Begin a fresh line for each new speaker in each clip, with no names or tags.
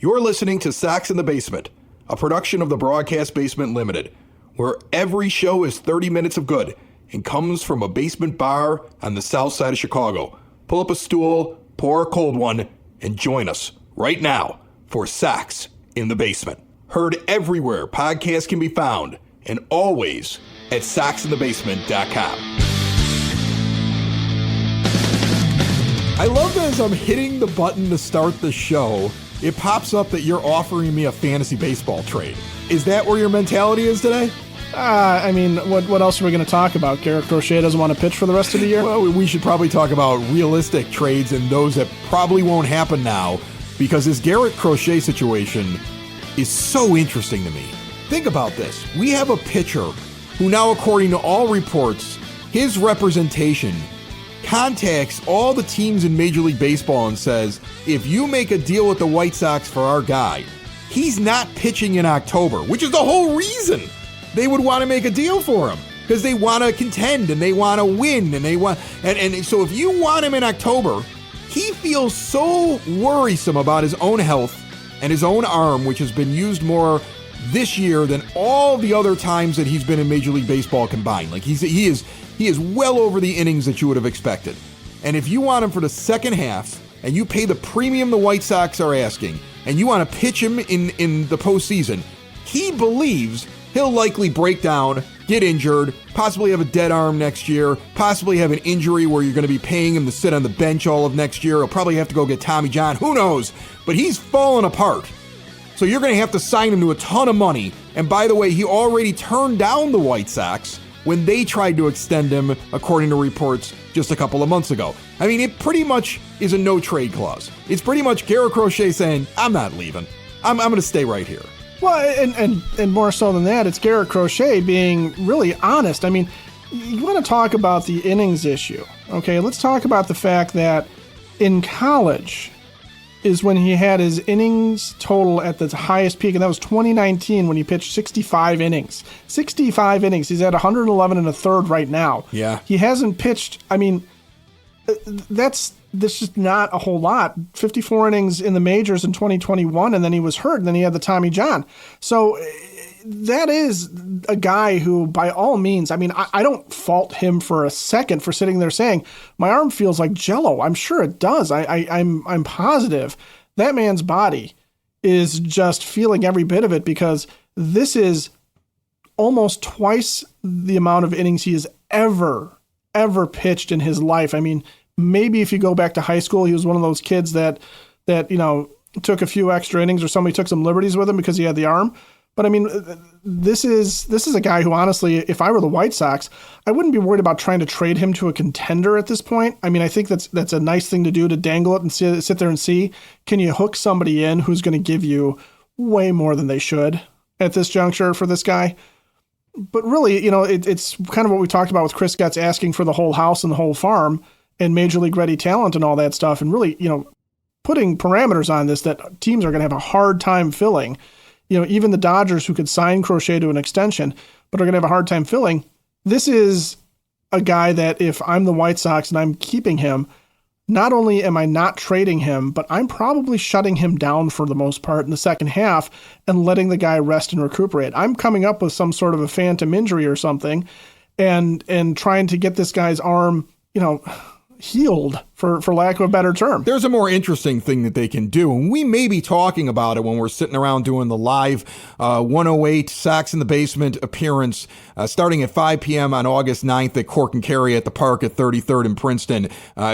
You're listening to Sox in the Basement, a production of the Broadcast Basement Limited, where every show is 30 minutes of good and comes from a basement bar on the south side of Chicago. Pull up a stool, pour a cold one, and join us right now for Sox in the Basement. Heard everywhere podcasts can be found, and always at soxinthebasement.com. I love that as I'm hitting the button to start the show, it pops up that you're offering me a fantasy baseball trade. Is that where your mentality is today?
What else are we going to talk about? Garrett Crochet doesn't want to pitch for the rest of the year?
Well, we should probably talk about realistic trades and those that probably won't happen now, because this Garrett Crochet situation is so interesting to me. Think about this. We have a pitcher who now, according to all reports, his representation contacts all the teams in Major League Baseball and says, if you make a deal with the White Sox for our guy, he's not pitching in October, which is the whole reason they would want to make a deal for him, because they want to contend and they want to win and so if you want him in October, he feels so worrisome about his own health and his own arm, which has been used more this year than all the other times that he's been in Major League Baseball combined. Like he is well over the innings that you would have expected. And if you want him for the second half and you pay the premium the White Sox are asking and you want to pitch him in the postseason, he believes he'll likely break down, get injured, possibly have a dead arm next year, possibly have an injury where you're going to be paying him to sit on the bench all of next year. He'll probably have to go get Tommy John. Who knows? But he's fallen apart. So you're going to have to sign him to a ton of money. And by the way, he already turned down the White Sox when they tried to extend him, according to reports just a couple of months ago. I mean, it pretty much is a no-trade clause. It's pretty much Garrett Crochet saying, I'm not leaving. I'm going to stay right here.
Well, and more so than that, it's Garrett Crochet being really honest. I mean, you want to talk about the innings issue, okay? Let's talk about the fact that in college is when he had his innings total at the highest peak, and that was 2019 when he pitched 65 innings. 65 innings. He's at 111 and a third right now.
Yeah.
He hasn't pitched, I mean, that's just not a whole lot. 54 innings in the majors in 2021, and then he was hurt, and then he had the Tommy John. So that is a guy who, by all means, I mean, I don't fault him for a second for sitting there saying, my arm feels like Jell-O. I'm sure it does. I'm positive that man's body is just feeling every bit of it, because this is almost twice the amount of innings he has ever pitched in his life. I mean, maybe if you go back to high school, he was one of those kids that took a few extra innings, or somebody took some liberties with him because he had the arm. But I mean, this is a guy who, honestly, if I were the White Sox, I wouldn't be worried about trying to trade him to a contender at this point. I mean, I think that's a nice thing to do, to dangle it and sit there and see, can you hook somebody in who's going to give you way more than they should at this juncture for this guy. But really, it's kind of what we talked about with Chris Getz asking for the whole house and the whole farm and major league ready talent and all that stuff. And really, putting parameters on this that teams are going to have a hard time filling. Even the Dodgers, who could sign Crochet to an extension, but are going to have a hard time filling. This is a guy that if I'm the White Sox and I'm keeping him, not only am I not trading him, but I'm probably shutting him down for the most part in the second half and letting the guy rest and recuperate. I'm coming up with some sort of a phantom injury or something and trying to get this guy's arm, healed, for lack of a better term.
There's a more interesting thing that they can do, and we may be talking about it when we're sitting around doing the live 108 Sox in the Basement appearance starting at 5 p.m. on August 9th at Cork and Kerry at the park at 33rd in Princeton.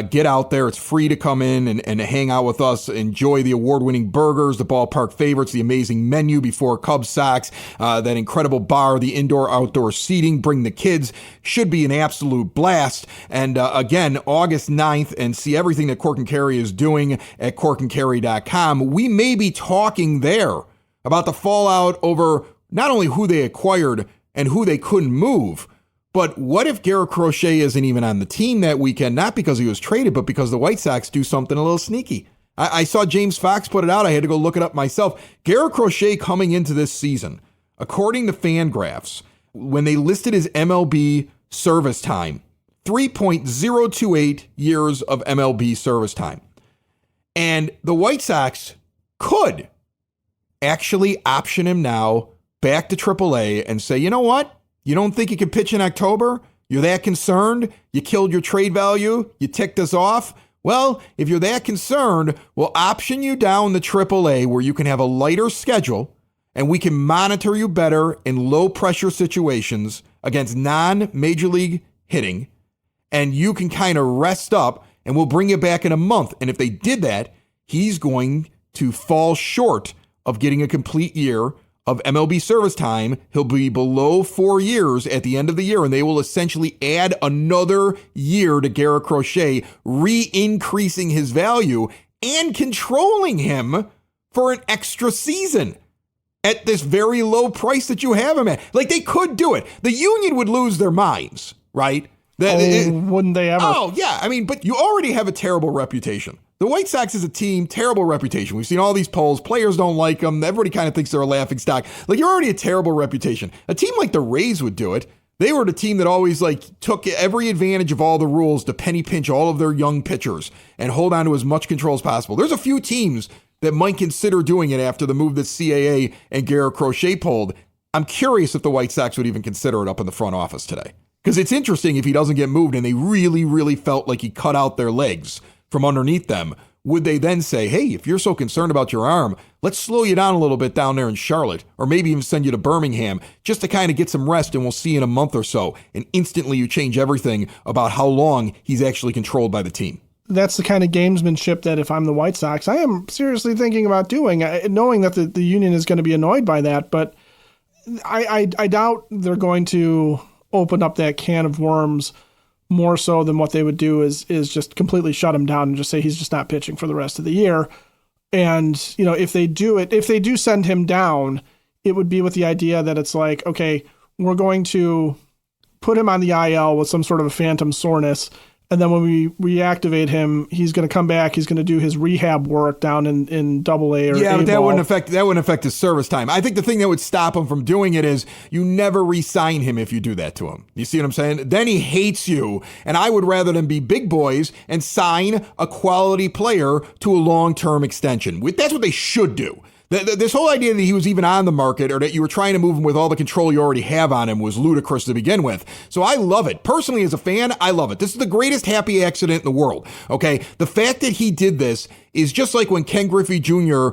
Get out there. It's free to come in and hang out with us. Enjoy the award-winning burgers, the ballpark favorites, the amazing menu before Cubs Sox, that incredible bar, the indoor-outdoor seating. Bring the kids. Should be an absolute blast. And again, August 9th, and see everything that Cork and Kerry is doing at corkandkerry.com. We may be talking there about the fallout over not only who they acquired and who they couldn't move, but what if Garrett Crochet isn't even on the team that weekend, not because he was traded, but because the White Sox do something a little sneaky. I saw James Fox put it out. I had to go look it up myself. Garrett Crochet coming into this season, according to Fangraphs, when they listed his MLB service time, 3.028 years of MLB service time. And the White Sox could actually option him now back to AAA and say, you know what? You don't think you can pitch in October? You're that concerned? You killed your trade value? You ticked us off? Well, if you're that concerned, we'll option you down to AAA where you can have a lighter schedule and we can monitor you better in low-pressure situations against non-major league hitting, and you can kind of rest up, and we'll bring you back in a month. And if they did that, he's going to fall short of getting a complete year of MLB service time. He'll be below 4 years at the end of the year, and they will essentially add another year to Garrett Crochet, re-increasing his value and controlling him for an extra season at this very low price that you have him at. Like, they could do it. The union would lose their minds, right?
Wouldn't they ever?
Oh, yeah. I mean, but you already have a terrible reputation. The White Sox as a team, terrible reputation. We've seen all these polls. Players don't like them. Everybody kind of thinks they're a laughingstock. Like, you're already a terrible reputation. A team like the Rays would do it. They were the team that always took every advantage of all the rules to penny pinch all of their young pitchers and hold on to as much control as possible. There's a few teams that might consider doing it after the move that CAA and Garrett Crochet pulled. I'm curious if the White Sox would even consider it up in the front office today. Because it's interesting if he doesn't get moved and they really, really felt like he cut out their legs from underneath them. Would they then say, hey, if you're so concerned about your arm, let's slow you down a little bit down there in Charlotte, or maybe even send you to Birmingham just to kind of get some rest, and we'll see you in a month or so. And instantly you change everything about how long he's actually controlled by the team.
That's the kind of gamesmanship that if I'm the White Sox, I am seriously thinking about doing, knowing that the union is going to be annoyed by that. But I doubt they're going to open up that can of worms more so than what they would do is just completely shut him down and just say he's just not pitching for the rest of the year. And, you know, if they do send him down, it would be with the idea that it's like, okay, we're going to put him on the IL with some sort of a phantom soreness. And then when we reactivate him, he's going to come back. He's going to do his rehab work down in AA or
yeah, but
A-ball.
that wouldn't affect his service time. I think the thing that would stop him from doing it is you never re-sign him if you do that to him. You see what I'm saying? Then he hates you. And I would rather than be big boys and sign a quality player to a long-term extension. That's what they should do. This whole idea that he was even on the market or that you were trying to move him with all the control you already have on him was ludicrous to begin with. So I love it. Personally, as a fan, I love it. This is the greatest happy accident in the world. Okay. The fact that he did this is just like when Ken Griffey Jr.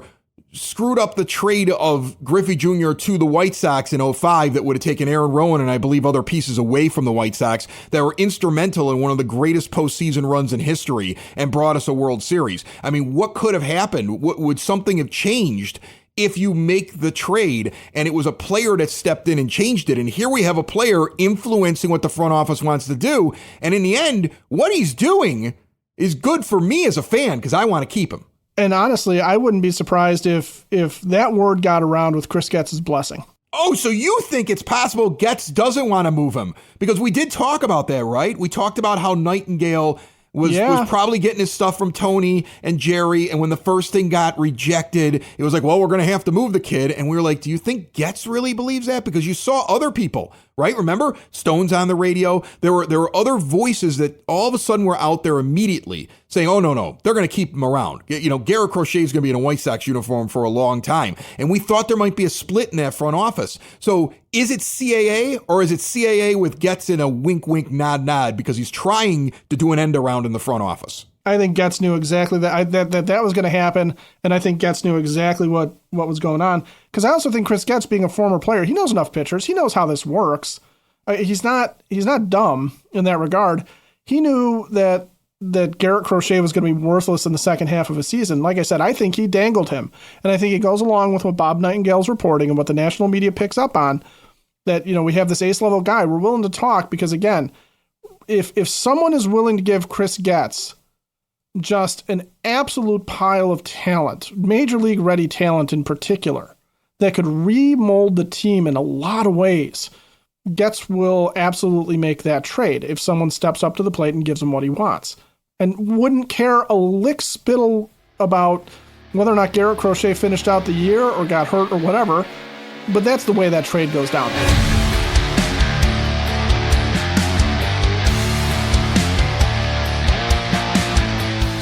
screwed up the trade of Griffey Jr. to the White Sox in 2005 that would have taken Aaron Rowan and I believe other pieces away from the White Sox that were instrumental in one of the greatest postseason runs in history and brought us a World Series. I mean, what could have happened? Would something have changed if you make the trade and it was a player that stepped in and changed it? And here we have a player influencing what the front office wants to do. And in the end, what he's doing is good for me as a fan because I want to keep him.
And honestly, I wouldn't be surprised if that word got around with Chris Getz's blessing.
Oh, so you think it's possible Getz doesn't want to move him? Because we did talk about that, right? We talked about how Nightingale was probably getting his stuff from Tony and Jerry. And when the first thing got rejected, it was like, well, we're going to have to move the kid. And we were like, do you think Getz really believes that? Because you saw other people, right? Remember Stone's on the radio. There were other voices that all of a sudden were out there immediately saying, oh, no, they're going to keep him around. You know, Garrett Crochet is going to be in a White Sox uniform for a long time. And we thought there might be a split in that front office. So is it CAA or is it CAA with Getz in a wink, wink, nod, nod because he's trying to do an end around in the front office?
I think Getz knew exactly that was going to happen. And I think Getz knew exactly what was going on. Because I also think Chris Getz, being a former player, he knows enough pitchers. He knows how this works. He's not dumb in that regard. He knew that Garrett Crochet was going to be worthless in the second half of a season. Like I said, I think he dangled him. And I think it goes along with what Bob Nightingale's reporting and what the national media picks up on, that, you know, we have this ace-level guy. We're willing to talk because, again, if someone is willing to give Chris Getz just an absolute pile of talent, major league ready talent in particular, that could remold the team in a lot of ways, Getz will absolutely make that trade if someone steps up to the plate and gives him what he wants. And wouldn't care a lick spittle about whether or not Garrett Crochet finished out the year or got hurt or whatever, but that's the way that trade goes down.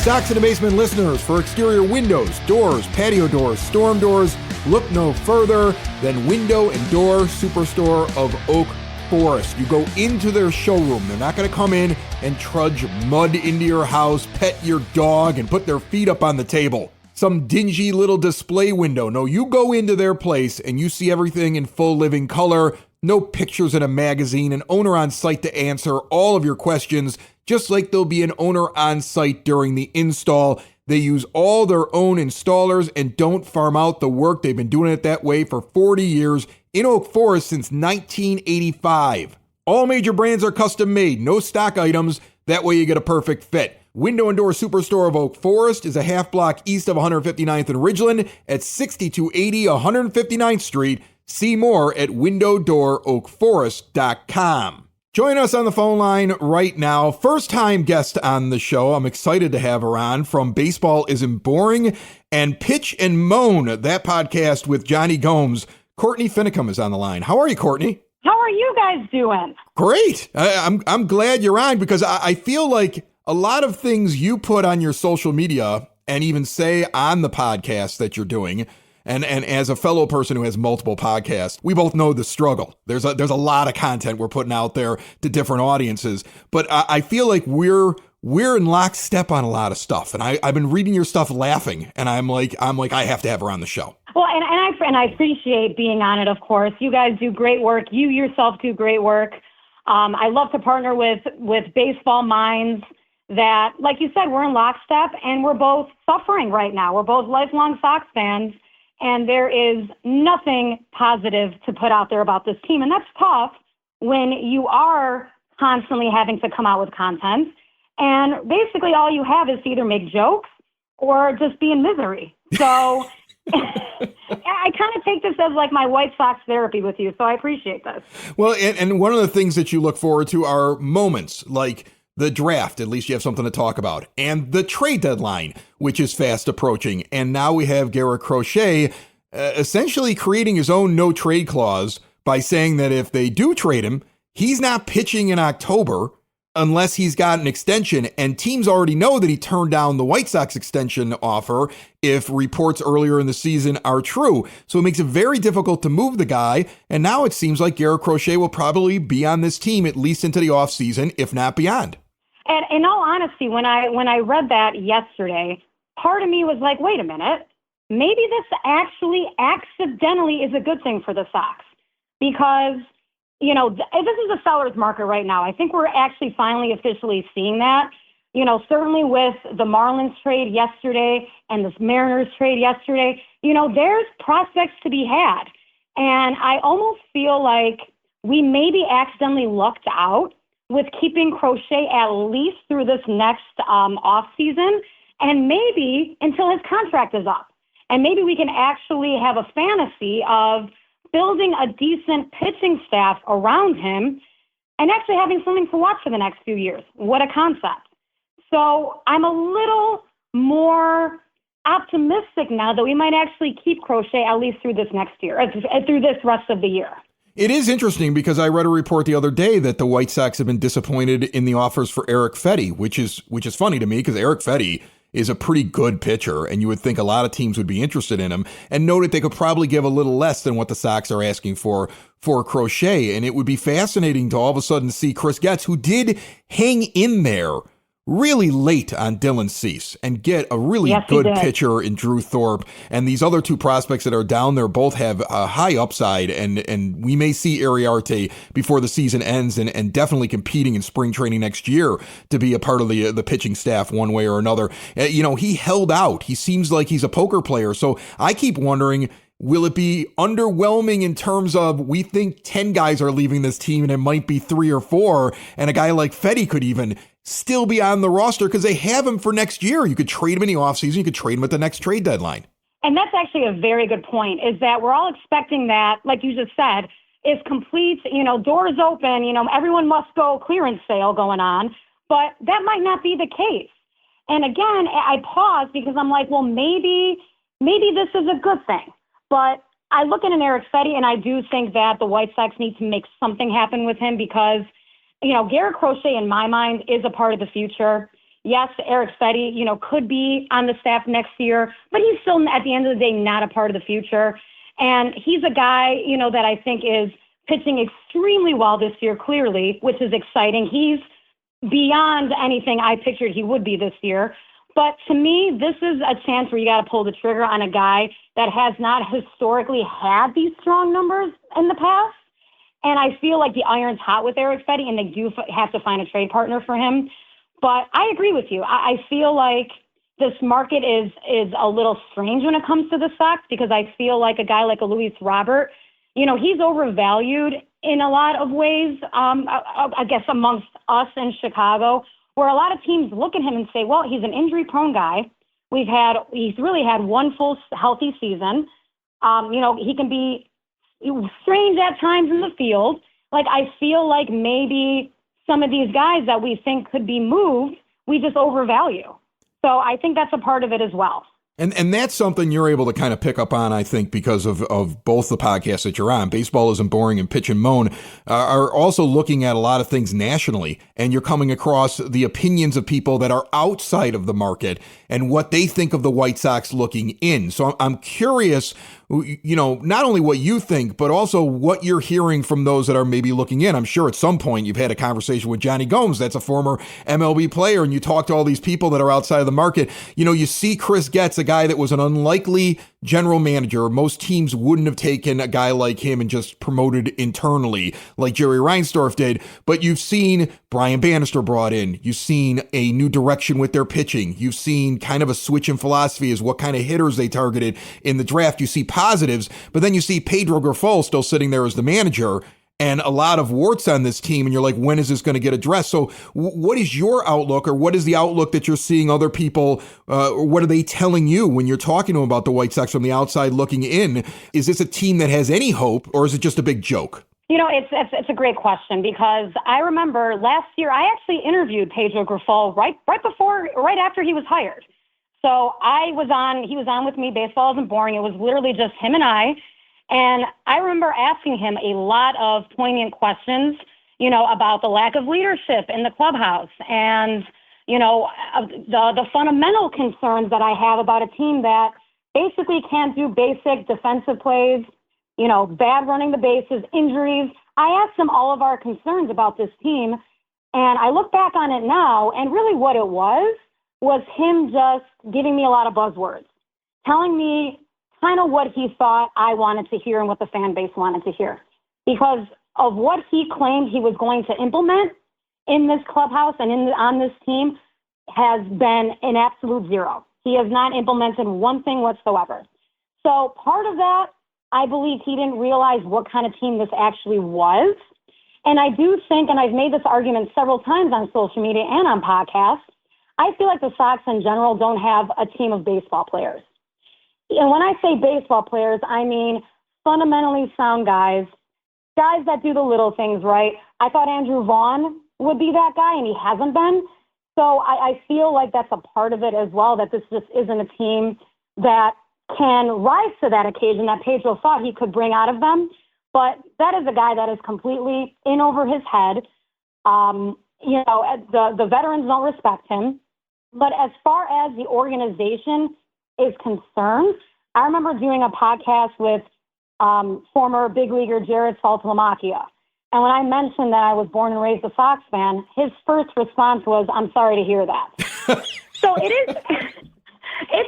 Sox in the Basement listeners, for exterior windows, doors, patio doors, storm doors, look no further than Window and Door Superstore of Oak Forest. You go into their showroom. They're not going to come in and trudge mud into your house, pet your dog, and put their feet up on the table. Some dingy little display window. No, you go into their place and you see everything in full living color. No pictures in a magazine, an owner on site to answer all of your questions, just like there'll be an owner on site during the install. They use all their own installers and don't farm out the work. They've been doing it that way for 40 years in Oak Forest since 1985. All major brands are custom made, no stock items. That way you get a perfect fit. Window and Door Superstore of Oak Forest is a half block east of 159th and Ridgeland at 6280 159th Street. See more at windowdooroakforest.com. Join us on the phone line right now. First-time guest on the show. I'm excited to have her on from Baseball Isn't Boring and Pitch and Moan, that podcast with Johnny Gomes. Courtney Finnicum is on the line. How are you, Courtney?
How are you guys doing?
Great. I'm glad you're on because I feel like a lot of things you put on your social media and even say on the podcast that you're doing. And as a fellow person who has multiple podcasts, we both know the struggle. There's a lot of content we're putting out there to different audiences, but I feel like we're in lockstep on a lot of stuff. And I've been reading your stuff laughing, and I'm like I have to have her on the show.
Well, and I appreciate being on it. Of course, you guys do great work. You yourself do great work. I love to partner with baseball minds that, like you said, we're in lockstep, and we're both suffering right now. We're both lifelong Sox fans. And there is nothing positive to put out there about this team. And that's tough when you are constantly having to come out with content. And basically all you have is to either make jokes or just be in misery. So I kind of take this as like my White Sox therapy with you. So I appreciate this.
Well, and one of the things that you look forward to are moments like the draft, at least you have something to talk about, and the trade deadline, which is fast approaching. And now we have Garrett Crochet essentially creating his own no trade clause by saying that if they do trade him, he's not pitching in October unless he's got an extension. And teams already know that he turned down the White Sox extension offer if reports earlier in the season are true. So it makes it very difficult to move the guy. And now it seems like Garrett Crochet will probably be on this team at least into the offseason, if not beyond.
And in all honesty, when I read that yesterday, part of me was like, wait a minute, maybe this actually accidentally is a good thing for the Sox because, you know, this is a seller's market right now. I think we're actually finally officially seeing that. You know, certainly with the Marlins trade yesterday and the Mariners trade yesterday, you know, there's prospects to be had. And I almost feel like we maybe accidentally lucked out with keeping Crochet at least through this next off season and maybe until his contract is up. And maybe we can actually have a fantasy of building a decent pitching staff around him and actually having something to watch for the next few years. What a concept. So I'm a little more optimistic now that we might actually keep Crochet at least through this next year, through this rest of the year.
It is interesting because I read a report the other day that the White Sox have been disappointed in the offers for Eric Fetty, which is funny to me because Eric Fetty is a pretty good pitcher, and you would think a lot of teams would be interested in him and know that they could probably give a little less than what the Sox are asking for Crochet. And it would be fascinating to all of a sudden see Chris Getz, who did hang in there really late on Dylan Cease and get a really good pitcher in Drew Thorpe. And these other two prospects that are down there both have a high upside, and we may see Iriarte before the season ends and definitely competing in spring training next year to be a part of the pitching staff one way or another. You know, he held out. He seems like he's a poker player. So I keep wondering, will it be underwhelming in terms of we think 10 guys are leaving this team and it might be 3 or 4, and a guy like Fetty could even still be on the roster because they have him for next year. You could trade him in the offseason. You could trade him at the next trade deadline.
And that's actually a very good point, is that we're all expecting that, like you just said, is complete, you know, doors open, you know, everyone must go clearance sale going on. But that might not be the case. And again, I pause because I'm like, well, maybe this is a good thing. But I look at an Eric Fetty, and I do think that the White Sox need to make something happen with him because, you know, Garrett Crochet, in my mind, is a part of the future. yes, Eric Fetty, could be on the staff next year, but he's still, at the end of the day, not a part of the future. And he's a guy, that I think is pitching extremely well this year, clearly, which is exciting. He's beyond anything I pictured he would be this year. But to me, this is a chance where you got to pull the trigger on a guy that has not historically had these strong numbers in the past. And I feel like the iron's hot with Eric Fetty, and they do have to find a trade partner for him. But I agree with you. I feel like this market is a little strange when it comes to the Sox, because I feel like a guy like a Luis Robert, he's overvalued in a lot of ways, I guess, amongst us in Chicago, where a lot of teams look at him and say, well, he's an injury-prone guy. He's really had one full healthy season. He can be strange at times in the field. Like, I feel like maybe some of these guys that we think could be moved, we just overvalue. So I think that's a part of it as well.
And that's something you're able to kind of pick up on, I think, because of both the podcasts that you're on. Baseball Isn't Boring and Pitch and Moan are also looking at a lot of things nationally, and you're coming across the opinions of people that are outside of the market and what they think of the White Sox looking in. So I'm curious, not only what you think, but also what you're hearing from those that are maybe looking in. I'm sure at some point you've had a conversation with Johnny Gomes, that's a former MLB player, and you talk to all these people that are outside of the market. You see Chris Getz, a guy that was an unlikely general manager. Most teams wouldn't have taken a guy like him and just promoted internally like Jerry Reinsdorf did. But you've seen Brian Bannister brought in. You've seen a new direction with their pitching. You've seen kind of a switch in philosophy as what kind of hitters they targeted in the draft. You see positives, but then you see Pedro Grifol still sitting there as the manager and a lot of warts on this team. And you're like, when is this going to get addressed? So what is your outlook, or what is the outlook that you're seeing other people, or what are they telling you when you're talking to them about the White Sox from the outside looking in? Is this a team that has any hope, or is it just a big joke?
It's a great question, because I remember last year I actually interviewed Pedro Grifol right after he was hired. So he was on with me. Baseball Isn't Boring. It was literally just him and I. And I remember asking him a lot of poignant questions, about the lack of leadership in the clubhouse and, the fundamental concerns that I have about a team that basically can't do basic defensive plays, bad running the bases, injuries. I asked him all of our concerns about this team, and I look back on it now, and really what it was him just giving me a lot of buzzwords, telling me kind of what he thought I wanted to hear and what the fan base wanted to hear. Because of what he claimed he was going to implement in this clubhouse and on this team has been an absolute zero. He has not implemented one thing whatsoever. So part of that, I believe he didn't realize what kind of team this actually was. And I do think, and I've made this argument several times on social media and on podcasts, I feel like the Sox in general don't have a team of baseball players. And when I say baseball players, I mean fundamentally sound guys that do the little things right. I thought Andrew Vaughn would be that guy, and he hasn't been. So I feel like that's a part of it as well, that this just isn't a team that can rise to that occasion that Pedro thought he could bring out of them. But that is a guy that is completely in over his head. The veterans don't respect him. But as far as the organization is concerned, I remember doing a podcast with former big leaguer Jared Saltalamacchia. And when I mentioned that I was born and raised a Sox fan, his first response was, "I'm sorry to hear that." So it's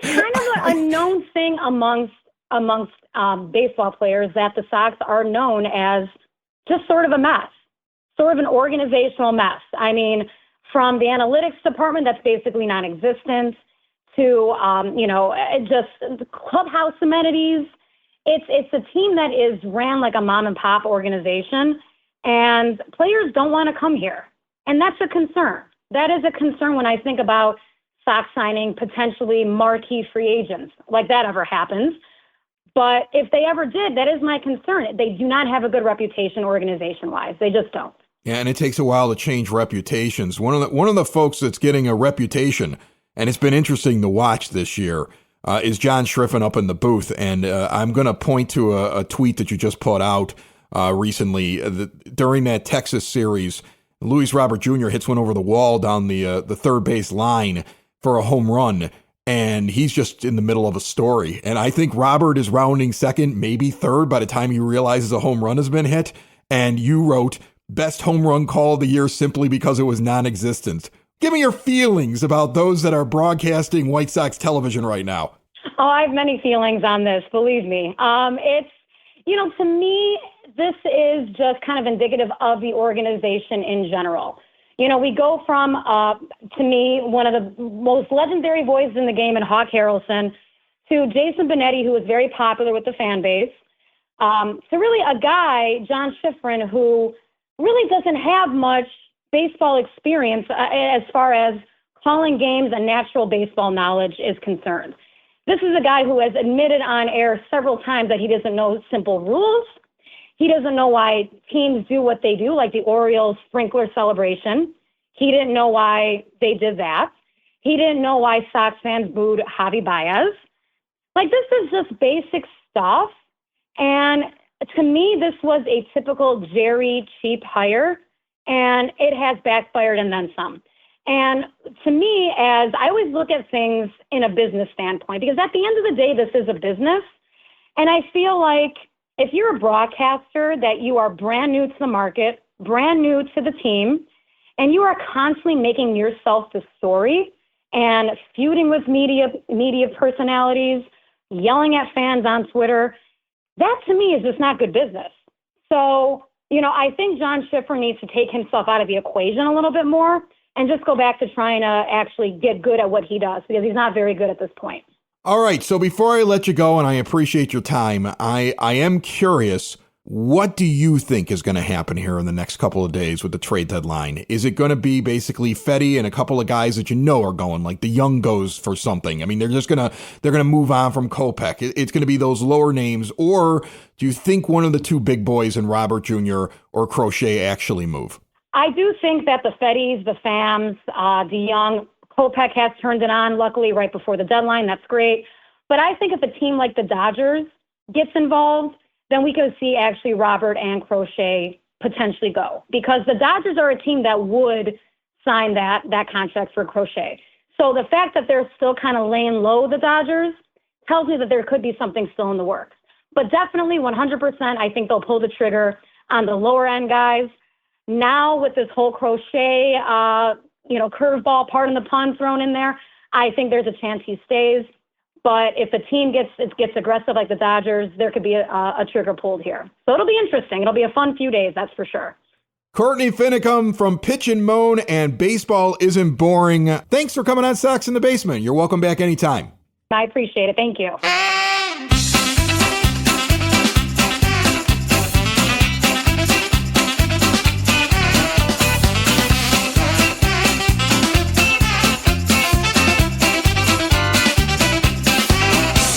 kind of a known thing amongst baseball players that the Sox are known as just sort of a mess, sort of an organizational mess. I mean, from the analytics department that's basically non-existent to, just the clubhouse amenities. It's a team that is ran like a mom and pop organization, and players don't want to come here. And that's a concern. That is a concern when I think about Sox signing potentially marquee free agents, like that ever happens. But if they ever did, that is my concern. They do not have a good reputation organization-wise. They just don't.
Yeah, and it takes a while to change reputations. One of the folks that's getting a reputation, and it's been interesting to watch this year, is John Schriffen up in the booth. And I'm going to point to a tweet that you just put out recently. During that Texas series, Luis Robert Jr. hits one over the wall down the third base line for a home run, and he's just in the middle of a story. And I think Robert is rounding second, maybe third by the time he realizes a home run has been hit. And you wrote, best home run call of the year simply because it was non-existent. Give me your feelings about those that are broadcasting White Sox television right now.
Oh, I have many feelings on this, believe me. It's, to me, this is just kind of indicative of the organization in general. We go from, to me, one of the most legendary voices in the game in Hawk Harrelson to Jason Benetti, who was very popular with the fan base, to really a guy, John Schifrin, who really doesn't have much baseball experience as far as calling games and natural baseball knowledge is concerned. This is a guy who has admitted on air several times that he doesn't know simple rules. He doesn't know why teams do what they do, like the Orioles sprinkler celebration. He didn't know why they did that. He didn't know why Sox fans booed Javi Baez. Like, this is just basic stuff. And to me, this was a typical Jerry cheap hire, and it has backfired and then some. And to me, as I always look at things in a business standpoint, because at the end of the day, this is a business. And I feel like if you're a broadcaster that you are brand new to the market, brand new to the team, and you are constantly making yourself the story and feuding with media personalities, yelling at fans on Twitter, that to me is just not good business. So, I think John Schifrin needs to take himself out of the equation a little bit more and just go back to trying to actually get good at what he does, because he's not very good at this point.
All right, so before I let you go, and I appreciate your time, I am curious, what do you think is going to happen here in the next couple of days with the trade deadline? Is it going to be basically Fetty and a couple of guys that are going, like the Young goes for something? I mean, they're going to move on from Kopech. It's going to be those lower names, or do you think one of the two big boys in Robert Jr. or Crochet actually move?
I do think that the Fettys, the Phams, the Young, Kopech has turned it on, luckily, right before the deadline. That's great. But I think if a team like the Dodgers gets involved, then we could see actually Robert and Crochet potentially go, because the Dodgers are a team that would sign that contract for Crochet. So the fact that they're still kind of laying low, the Dodgers, tells me that there could be something still in the works. But definitely 100%, I think they'll pull the trigger on the lower end guys. Now with this whole Crochet, curveball, pardon the pun, thrown in there, I think there's a chance he stays. But if the team gets aggressive like the Dodgers, there could be a trigger pulled here. So it'll be interesting. It'll be a fun few days, that's for sure.
Courtney Finnicum from Pitch and Moan and Baseball Isn't Boring. Thanks for coming on Sox in the Basement. You're welcome back anytime.
I appreciate it. Thank you.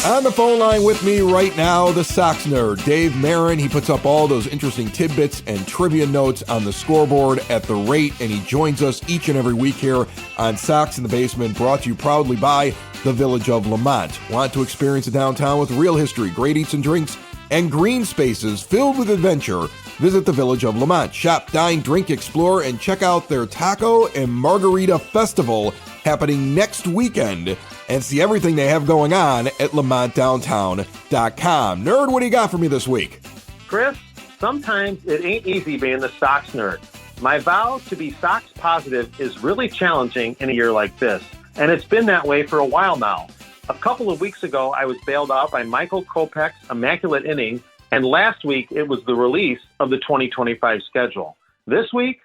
On the phone line with me right now, the Sox Nerd, Dave Marin. He puts up all those interesting tidbits and trivia notes on the scoreboard at The Rate, and he joins us each and every week here on Sox in the Basement, brought to you proudly by the Village of Lamont. Want to experience a downtown with real history, great eats and drinks, and green spaces filled with adventure? Visit the Village of Lamont. Shop, dine, drink, explore, and check out their Taco and Margarita Festival happening next weekend, and see everything they have going on at lamontdowntown.com. Nerd, what do you got for me this week?
Chris, sometimes it ain't easy being the Sox nerd. My vow to be Sox positive is really challenging in a year like this, and it's been that way for a while now. A couple of weeks ago, I was bailed out by Michael Kopech's immaculate inning, and last week it was the release of the 2025 schedule. This week,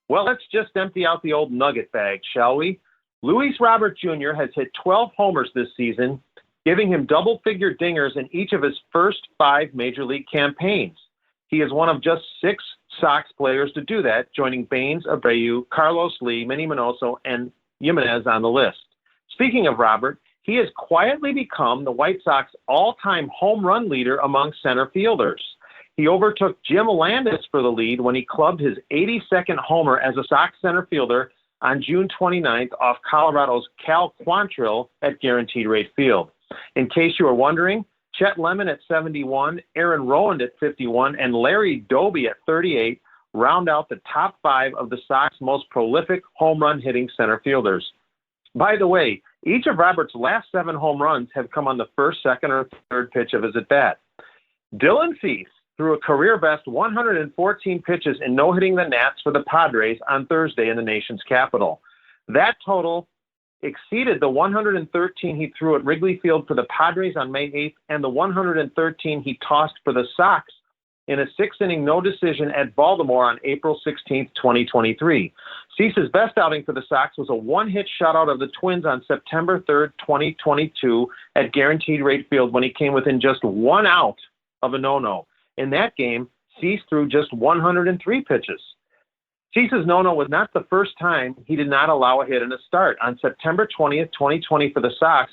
well, let's just empty out the old nugget bag, shall we? Luis Robert Jr. has hit 12 homers this season, giving him double-figure dingers in each of his first 5 Major League campaigns. He is one of just 6 Sox players to do that, joining Baines, Abreu, Carlos Lee, Manny Minoso, and Jimenez on the list. Speaking of Robert, he has quietly become the White Sox all-time home run leader among center fielders. He overtook Jim Landis for the lead when he clubbed his 82nd homer as a Sox center fielder on June 29th off Colorado's Cal Quantrill at Guaranteed Rate Field. In case you were wondering, Chet Lemon at 71, Aaron Rowand at 51, and Larry Doby at 38 round out the top 5 of the Sox most prolific home run hitting center fielders. By the way, each of Robert's last 7 home runs have come on the first, second, or third pitch of his at-bat. Dylan Cease threw a career-best 114 pitches in no-hitting the Nats for the Padres on Thursday in the nation's capital. That total exceeded the 113 he threw at Wrigley Field for the Padres on May 8th and the 113 he tossed for the Sox in a 6-inning no decision at Baltimore on April 16th, 2023. Cease's best outing for the Sox was a 1-hit shutout of the Twins on September 3rd, 2022 at Guaranteed Rate Field when he came within just 1 out of a no-no. In that game, Cease threw just 103 pitches. Cease's no-no was not the first time he did not allow a hit in a start. On September 20th, 2020 for the Sox,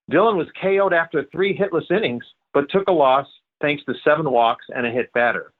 Dylan was KO'd after 3 hitless innings, but took a loss thanks to 7 walks and a hit batter.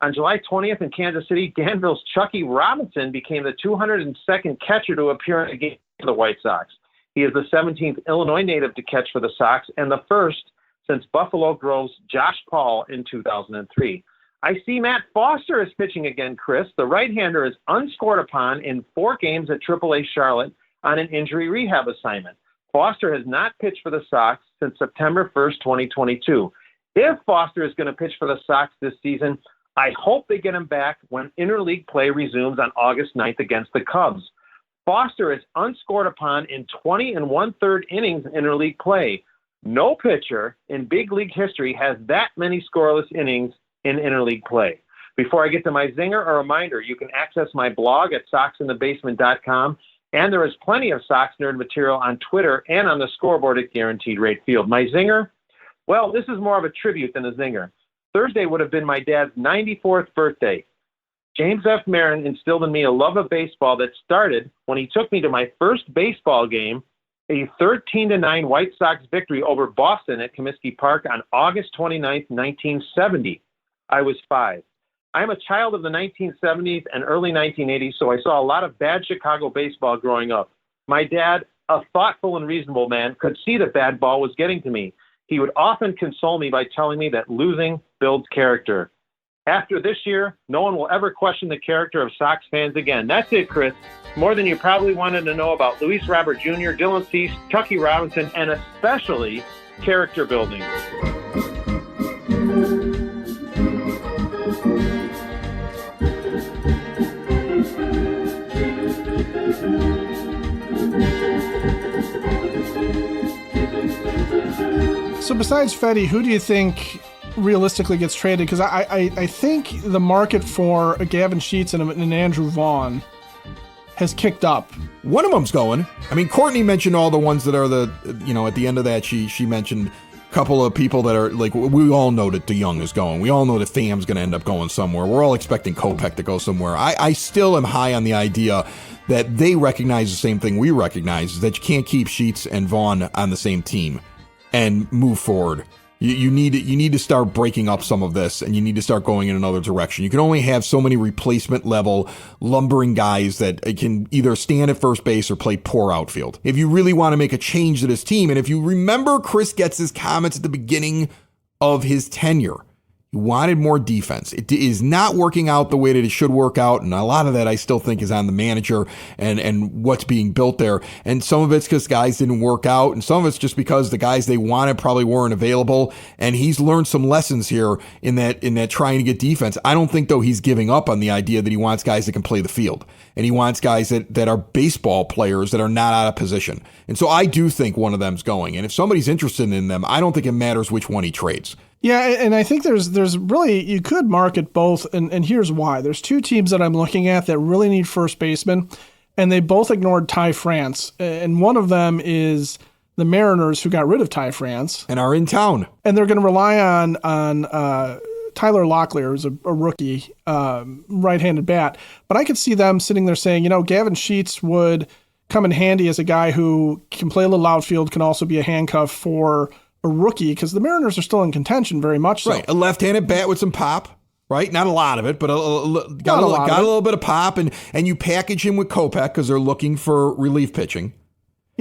On July 20th in Kansas City, Danville's Chucky Robinson became the 202nd catcher to appear in a game for the White Sox. He is the 17th Illinois native to catch for the Sox and the first since Buffalo Grove's Josh Paul in 2003. I see Matt Foster is pitching again, Chris. The right-hander is unscored upon in 4 games at AAA Charlotte on an injury rehab assignment. Foster has not pitched for the Sox since September 1st, 2022. If Foster is going to pitch for the Sox this season, I hope they get him back when interleague play resumes on August 9th against the Cubs. Foster is unscored upon in 20 1/3 innings in interleague play. No pitcher in big league history has that many scoreless innings in interleague play. Before I get to my zinger, a reminder, you can access my blog at soxinthebasement.com, and there is plenty of Sox Nerd material on Twitter and on the scoreboard at Guaranteed Rate Field. My zinger? Well, this is more of a tribute than a zinger. Thursday would have been my dad's 94th birthday. James F. Marin instilled in me a love of baseball that started when he took me to my first baseball game, a 13-9 White Sox victory over Boston at Comiskey Park on August 29th, 1970. I was 5. I am a child of the 1970s and early 1980s, so I saw a lot of bad Chicago baseball growing up. My dad, a thoughtful and reasonable man, could see that bad ball was getting to me. He would often console me by telling me that losing builds character. After this year, no one will ever question the character of Sox fans again. That's it, Chris. More than you probably wanted to know about Luis Robert Jr., Dylan Cease, Chucky Robinson, and especially character building.
So besides Fedde, who do you think realistically gets traded? Because I think the market for a Gavin Sheets and an Andrew Vaughn has kicked up.
One of them's going. I mean, Courtney mentioned all the ones that are at the end of that, she mentioned a couple of people that are like, we all know that DeYoung is going. We all know that Pham's going to end up going somewhere. We're all expecting Kopech to go somewhere. I still am high on the idea that they recognize the same thing we recognize, is that you can't keep Sheets and Vaughn on the same team and move forward. You need to start breaking up some of this, and you need to start going in another direction. You can only have so many replacement level lumbering guys that can either stand at first base or play poor outfield. If you really want to make a change to this team, and if you remember Chris Getz's comments at the beginning of his tenure, he wanted more defense. It is not working out the way that it should work out, and a lot of that I still think is on the manager and what's being built there. And some of it's because guys didn't work out, and some of it's just because the guys they wanted probably weren't available. And he's learned some lessons here in that trying to get defense. I don't think, though, he's giving up on the idea that he wants guys that can play the field, and he wants guys that are baseball players that are not out of position. And so I do think one of them's going. And if somebody's interested in them, I don't think it matters which one he trades.
Yeah, and I think there's really, you could market both, and here's why. There's 2 teams that I'm looking at that really need first baseman, and they both ignored Ty France. And one of them is the Mariners, who got rid of Ty France.
And are in town.
And they're going to rely on Tyler Locklear, who's a rookie right-handed bat. But I could see them sitting there saying, Gavin Sheets would come in handy as a guy who can play a little outfield, can also be a handcuff for a rookie, because the Mariners are still in contention very much so.
Right, a left-handed bat with some pop, right? Not a lot of it, but got a little bit of pop, and you package him with Kopech because they're looking for relief pitching.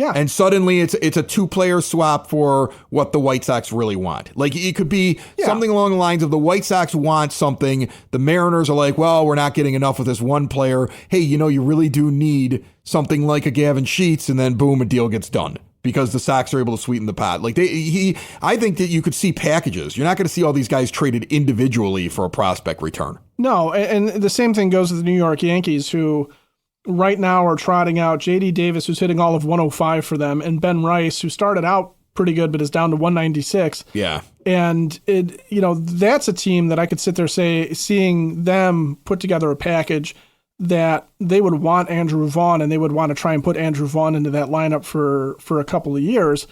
Yeah.
And suddenly it's a 2-player swap for what the White Sox really want. Like, it could be something along the lines of the White Sox want something. The Mariners are like, well, we're not getting enough with this one player. Hey, you really do need something like a Gavin Sheets, and then boom, a deal gets done because the Sox are able to sweeten the pot. Like, I think that you could see packages. You're not going to see all these guys traded individually for a prospect return.
No, and the same thing goes with the New York Yankees, who right now are trotting out J.D. Davis, who's hitting all of 105 for them, and Ben Rice, who started out pretty good but is down to 196.
Yeah.
And that's a team that I could sit there seeing them put together a package that they would want Andrew Vaughn, and they would want to try and put Andrew Vaughn into that lineup for a couple of years,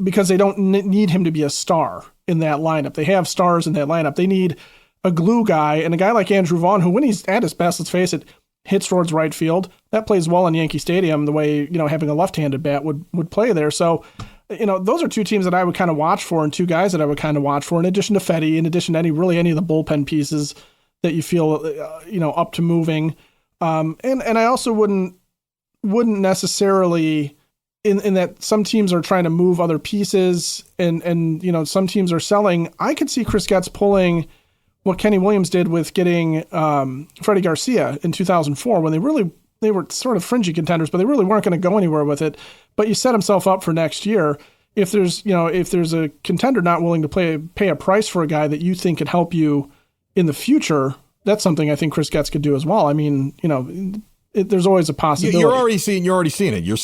because they don't need him to be a star in that lineup. They have stars in that lineup. They need a glue guy, and a guy like Andrew Vaughn, who when he's at his best, let's face it, hits towards right field. That plays well in Yankee Stadium, the way, having a left-handed bat would play there. So, those are two teams that I would kind of watch for, and two guys that I would kind of watch for, in addition to Fetty, in addition to any of the bullpen pieces that you feel, up to moving. And I also wouldn't necessarily, in that some teams are trying to move other pieces and some teams are selling. I could see Chris Getz pulling what Kenny Williams did with getting Freddie Garcia in 2004, when they were sort of fringy contenders, but they really weren't going to go anywhere with it. But you set himself up for next year. If there's a contender not willing to pay a price for a guy that you think could help you in the future, that's something I think Chris Getz could do as well. I mean, there's always a possibility.
You're already seeing it. You're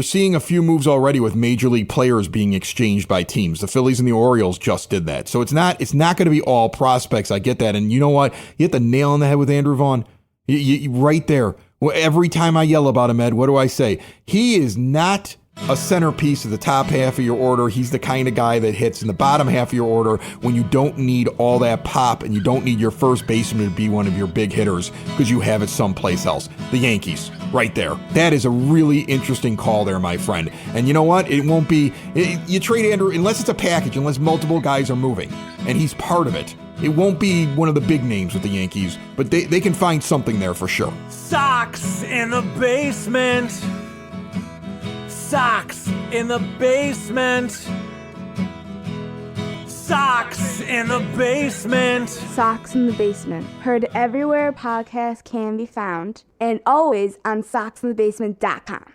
seeing a few moves already with major league players being exchanged by teams. The Phillies and the Orioles just did that. So it's not going to be all prospects. I get that. And you know what? You hit the nail on the head with Andrew Vaughn. You right there. Well, every time I yell about him, Ed, what do I say? He is not a centerpiece of the top half of your order. He's the kind of guy that hits in the bottom half of your order when you don't need all that pop and you don't need your first baseman to be one of your big hitters because you have it someplace else. The Yankees, right there. That is a really interesting call there, my friend. And you know what? It won't be, you trade Andrew, unless it's a package, unless multiple guys are moving, and he's part of it. It won't be one of the big names with the Yankees, but they can find something there for sure.
Sox in the basement. Sox in the basement. Sox in the basement.
Sox in the Basement. Heard everywhere podcasts can be found, and always on soxinthebasement.com.